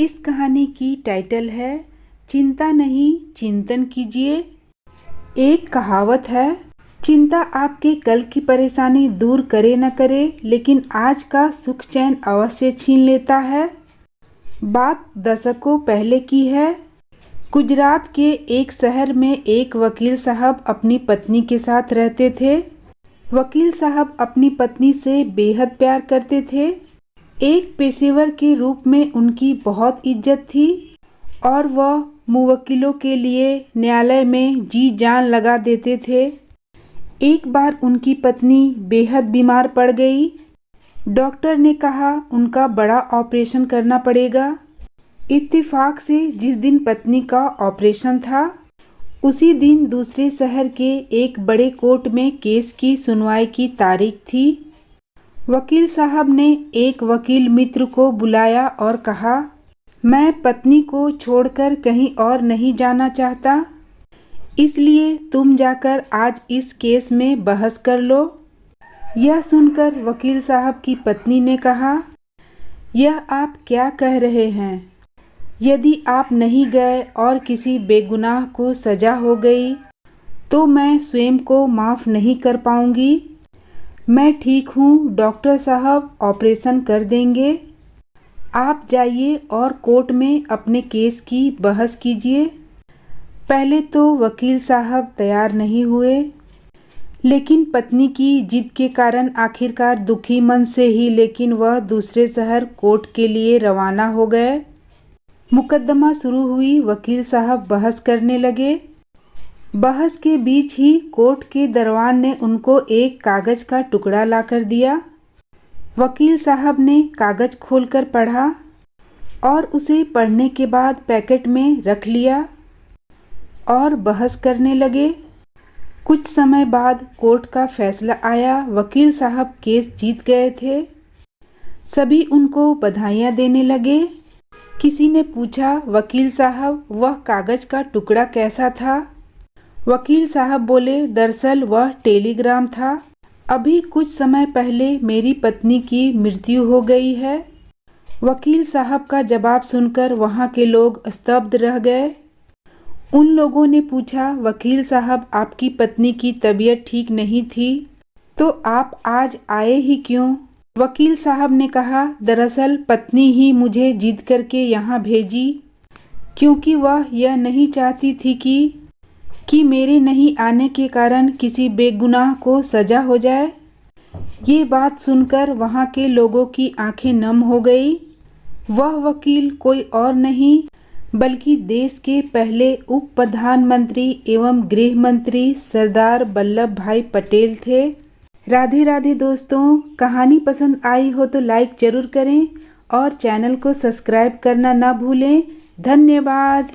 इस कहानी की टाइटल है चिंता नहीं चिंतन कीजिए। एक कहावत है, चिंता आपके कल की परेशानी दूर करे न करे लेकिन आज का सुख चैन अवश्य छीन लेता है। बात दशकों पहले की है। गुजरात के एक शहर में एक वकील साहब अपनी पत्नी के साथ रहते थे। वकील साहब अपनी पत्नी से बेहद प्यार करते थे। एक पेशेवर के रूप में उनकी बहुत इज्जत थी और वह मुवक्किलों के लिए न्यायालय में जी जान लगा देते थे। एक बार उनकी पत्नी बेहद बीमार पड़ गई। डॉक्टर ने कहा उनका बड़ा ऑपरेशन करना पड़ेगा। इत्तेफाक से जिस दिन पत्नी का ऑपरेशन था उसी दिन दूसरे शहर के एक बड़े कोर्ट में केस की सुनवाई की तारीख थी। वकील साहब ने एक वकील मित्र को बुलाया और कहा, मैं पत्नी को छोड़कर कहीं और नहीं जाना चाहता, इसलिए तुम जाकर आज इस केस में बहस कर लो। यह सुनकर वकील साहब की पत्नी ने कहा, यह आप क्या कह रहे हैं? यदि आप नहीं गए और किसी बेगुनाह को सजा हो गई तो मैं स्वयं को माफ़ नहीं कर पाऊंगी। मैं ठीक हूँ, डॉक्टर साहब ऑपरेशन कर देंगे। आप जाइए और कोर्ट में अपने केस की बहस कीजिए। पहले तो वकील साहब तैयार नहीं हुए, लेकिन पत्नी की जिद के कारण आखिरकार दुखी मन से ही लेकिन वह दूसरे शहर कोर्ट के लिए रवाना हो गए। मुकदमा शुरू हुई। वकील साहब बहस करने लगे। बहस के बीच ही कोर्ट के दरबान ने उनको एक कागज का टुकड़ा लाकर दिया। वकील साहब ने कागज खोलकर पढ़ा और उसे पढ़ने के बाद पैकेट में रख लिया और बहस करने लगे। कुछ समय बाद कोर्ट का फैसला आया। वकील साहब केस जीत गए थे। सभी उनको बधाइयाँ देने लगे। किसी ने पूछा, वकील साहब वह कागज का टुकड़ा कैसा था? वकील साहब बोले, दरअसल वह टेलीग्राम था। अभी कुछ समय पहले मेरी पत्नी की मृत्यु हो गई है। वकील साहब का जवाब सुनकर वहाँ के लोग स्तब्ध रह गए। उन लोगों ने पूछा, वकील साहब आपकी पत्नी की तबीयत ठीक नहीं थी तो आप आज आए ही क्यों? वकील साहब ने कहा, दरअसल पत्नी ही मुझे जिद करके यहाँ भेजी क्योंकि वह यह नहीं चाहती थी कि मेरे नहीं आने के कारण किसी बेगुनाह को सजा हो जाए। ये बात सुनकर वहाँ के लोगों की आंखें नम हो गई। वह वकील कोई और नहीं बल्कि देश के पहले उप प्रधानमंत्री एवं गृह मंत्री सरदार वल्लभ भाई पटेल थे। राधे राधे दोस्तों, कहानी पसंद आई हो तो लाइक ज़रूर करें और चैनल को सब्सक्राइब करना ना भूलें। धन्यवाद।